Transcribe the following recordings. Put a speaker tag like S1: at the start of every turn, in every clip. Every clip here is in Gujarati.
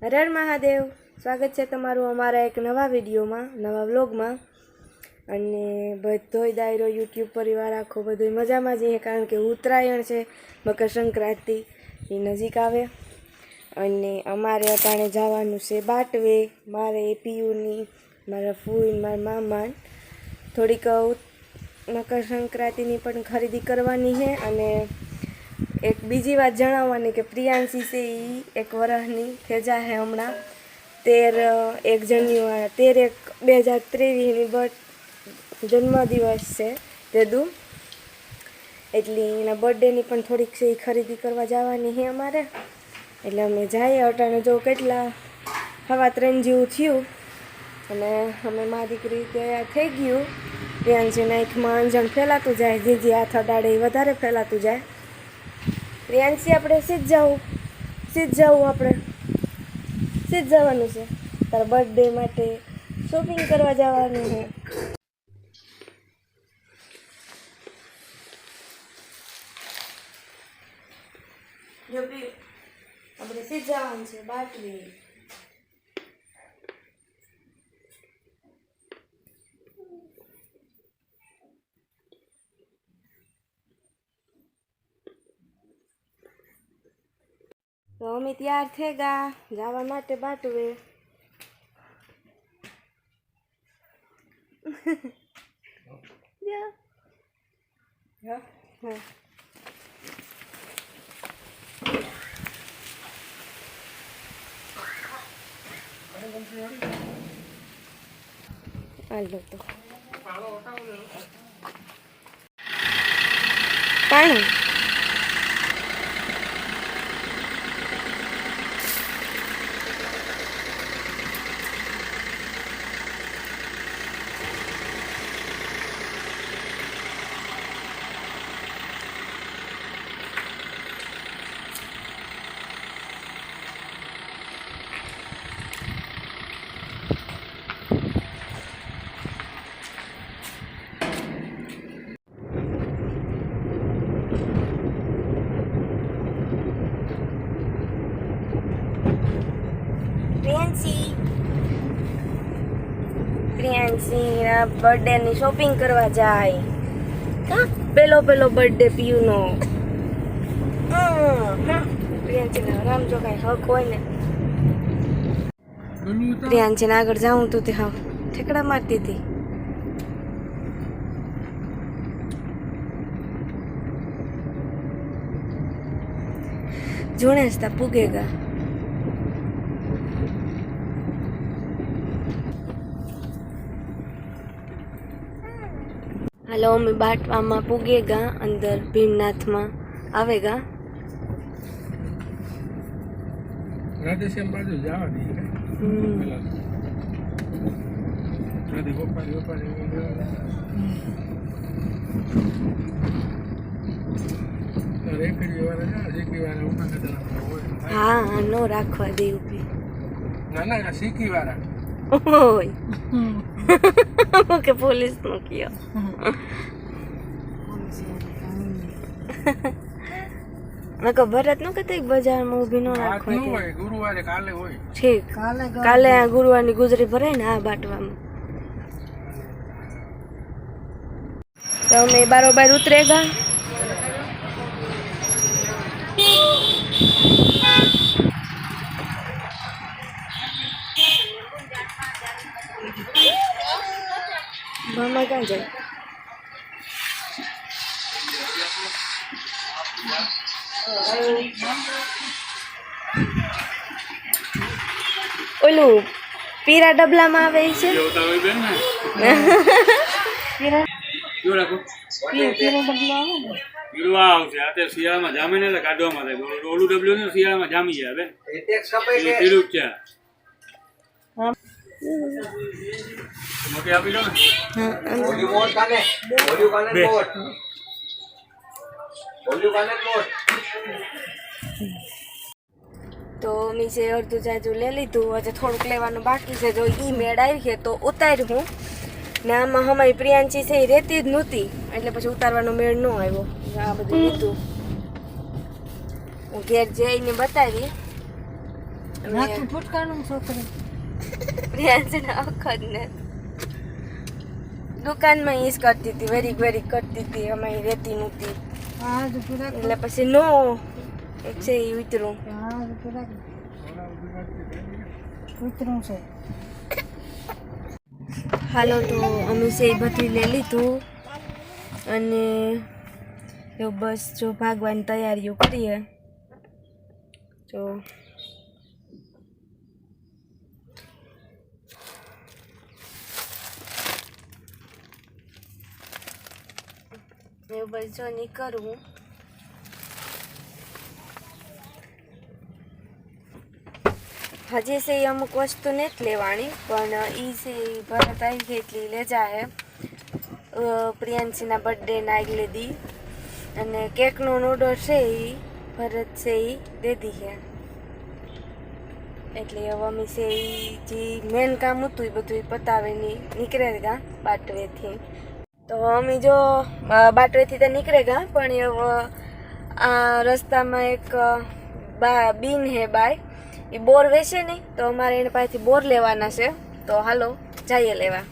S1: હર હર મહાદેવ. સ્વાગત છે તમારું અમારા એક નવા વિડીયોમાં, નવા વ્લોગમાં. અને બધોય દાયરો યુટ્યુબ પરિવાર આખો બધો મજામાં જઈએ, કારણ કે ઉત્તરાયણ છે, મકર સંક્રાંતિ એ નજીક આવે. અને અમારે અટાણે જવાનું છે બાટવે. મારે પીયુની, મારા ફૂઈ, મારા મામા થોડીક મકર સંક્રાંતિની પણ ખરીદી કરવાની છે. અને એક બીજી વાત જણાવવાની કે પ્રિયાંશી છે એ 1 વર્ષની થેજા છે હમણાં 13/1/2023 જન્મદિવસ છે તેદુ, એટલે એના બર્થડેની પણ થોડીક છે એ ખરીદી કરવા જવાની છે અમારે. એટલે અમે જઈએ. અટાણે જો કેટલા 3:15 જેવું થયું અને અમે મારી દીકરી તૈયાર થઈ ગયું. પ્રિયાંશીના આંખમાં અંજણ ફેલાતું જાય, જીજી હાથ અડાડે એ વધારે ફેલાતું જાય. પ્રિયાંશી આપણે સીધ જવું આપણે સીધ જવાનું છે. તારા બર્થડે માટે શોપિંગ કરવા જવાનું છે. જો આપણે સીધ જવાનું છે બાટલી. તો અમે તૈયાર થઈ ગયા જવા માટે બાટવે. હાલો તો પાણી પ્રિયાંશીના બર્થડેની શોપિંગ કરવા જાય. પેલો બર્થડે પીયુનો. પ્રિયાંશીના રામ જો કાંઈ હક હોય ને. પ્રિયાંશીને આગળ જાઉં તું તે હા ઠેકડા મારતી હતી. જોણેસ તા પૂગેગા. હાલો અમે બાટવામાં પૂગેગા, અંદર ભીમનાથમાં આવેગા.
S2: રાધેશ્યામ બાજુ જવા દઈએ.
S1: હા નો રાખવા દે ઉભી.
S2: ના શીખી વાળા
S1: હોય કે પોલીસ નો કયો. મેં કહો ભરત નો કહેતા બજારમાં ઊભી નો રાખવા.
S2: ગુરુવારે કાલે હોય.
S1: ઠીક કાલે આ ગુરુવારની ગુજરી ભરાય ને આ બાટવામાં. તો અમે બારોબાર ઉતરેગા. મામા ક્યાં જાય? ઓલું પીરા ડબલામાં આવે છે.
S2: શિયાળામાં જામે ને કાઢવામાં થાય. ઓલું ડબલું ને શિયાળામાં જામી જાય. પીરું છે મોટી આપી દો
S1: તો મીસે અડધું જાજુ લઈ લીધું. હજુ થોડુંક લેવાનું બાકી છે. જો ઈ મેળ આવી છે તો ઉતાર્યું હું ને. આમાં અમારી પ્રિયાંશી છે એ રહેતી જ નહોતી, એટલે પછી ઉતારવાનો મેળ ન આવ્યો. આ બધું લીધું હું ઘેર જઈને બતાવી. માથું ફૂટકાનું છોકરી પ્રિયાંશને આખા જ ને દુકાનમાં ઈસ કરતી હતી, વેરી કરતી હતી, અમે રહેતી નહોતી એટલે પછી નો એક છે એ ઉતરું છે. હાલો તો અમે છે એ બધું લઈ લીધું અને જો બસ જો ભાગવાની તૈયારીઓ કરીએ. તો એવું બસ જો નહીં કરવું. હજી છે એ અમુક વસ્તુ નથી લેવાની પણ એ છે ભરત આવી ગઈ એટલી લે જાય પ્રિયાંશીના બર્થડેના આગલે દી અને કેકનો ઓર્ડર છે એ ભરત છે એ દે દી છે એટલે હવે અમે છે એ જે મેન કામ હતું એ બધું પતાવે નીકળે ગયા બાટવેથી. તો અમે જો બાટવેથી તો નીકળે ગયા પણ હવે આ રસ્તામાં એક બીન હે બાય એ બોર વેચે નહીં તો અમારે એને પાસેથી બોર લેવાના છે. તો હાલો જઈએ લેવા.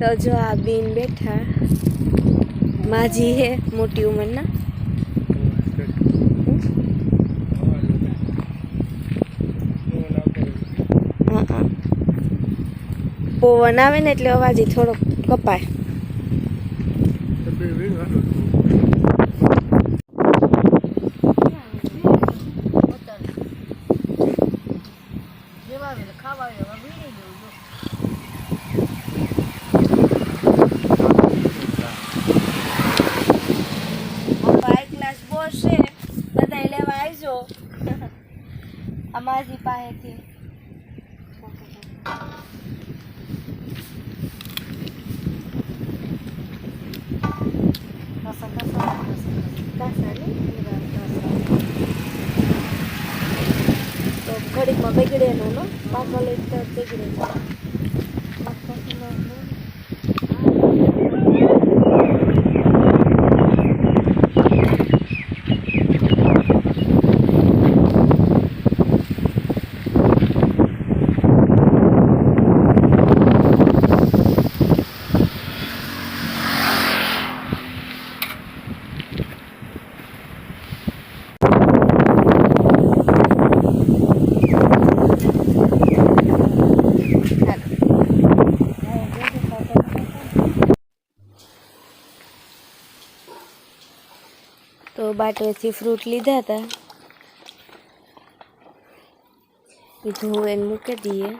S1: તો જો આ બેન બેઠા માજી હે મોટી ઉંમરના પવન આવે ને એટલે અવાજ થોડો કપાય. બધા લેવા આવજો અમારી પાસેથી. તો ઘડીકમાં બગડે નો પાકો લઈ તો બગડે. તો બાટવેથી ફ્રૂટ લીધા હતા એ ધોઈને મૂકી દઈએ.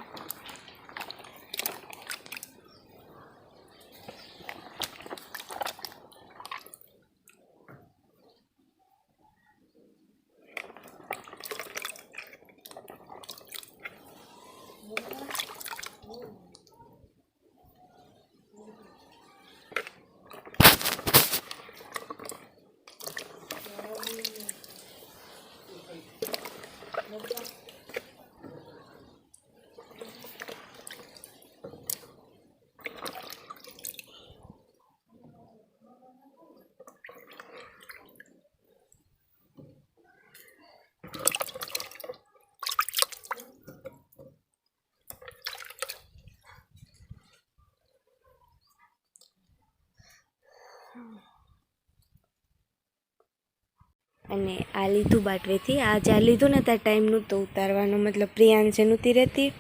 S1: અને આ લીધું બાટવેથી. આ જ્યાં લીધું ને ત્યાં ટાઈમ નહોતો ઉતારવાનો, મતલબ પ્રિયાંશ નહોતી રહેતી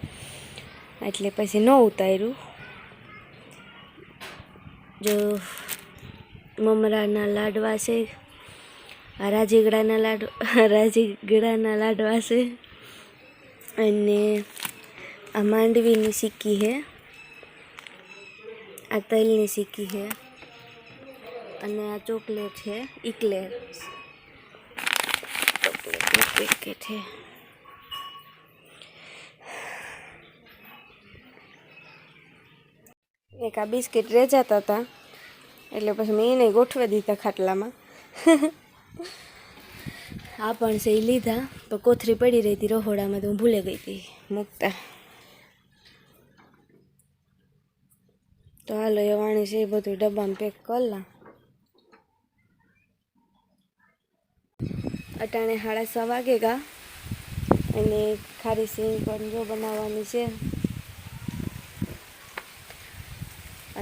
S1: એટલે પછી ન ઉતાર્યું. જો મમરાના લાડવા છે, આ રાજગીરાના લાડવા છે અને આ માંડવીની સિક્કી છે, આ તલની સિક્કી છે અને આ ચોકલેટ છે ઇકલેર પેકેટ છે. એક આ બિસ્કિટ રેજાતા હતા એટલે પછી મેં એને ગોઠવી દીધા ખાટલામાં. આ પણ છે એ લીધા તો કોથરી પડી રહી હતી રહોડામાં તો હું ભૂલે ગઈ હતી મૂકતા. તો હાલો એ વાણી છે એ બધું ડબ્બામાં પેક કરલા. અટાણે 6:30 વાગે ગા અને ખારી સિંગ પણ જો બનાવવાની છે.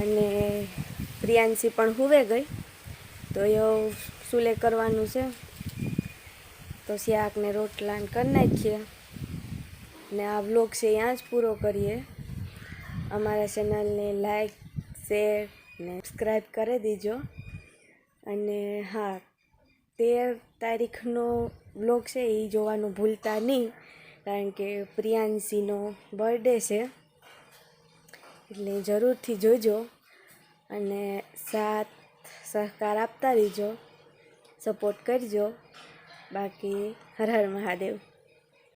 S1: અને પ્રિયાંશી પણ હુવે ગઈ તો એ સુલે કરવાનું છે. તો શાક ને રોટલા કરી નાખીએ ને આ વ્લોગ છે ત્યાં જ પૂરો કરીએ. અમારા ચેનલને લાઈક શેર ને સબસ્ક્રાઈબ કરી દીજો. અને હા, 13 તારીખનો વ્લોગ છે એ જોવાનું ભૂલતા નહીં, કારણ કે પ્રિયાંશીનો બર્થડે છે એટલે જરૂરથી જોજો અને સાથ સહકાર આપતા રહીજો, સપોર્ટ કરજો. બાકી હર હર મહાદેવ.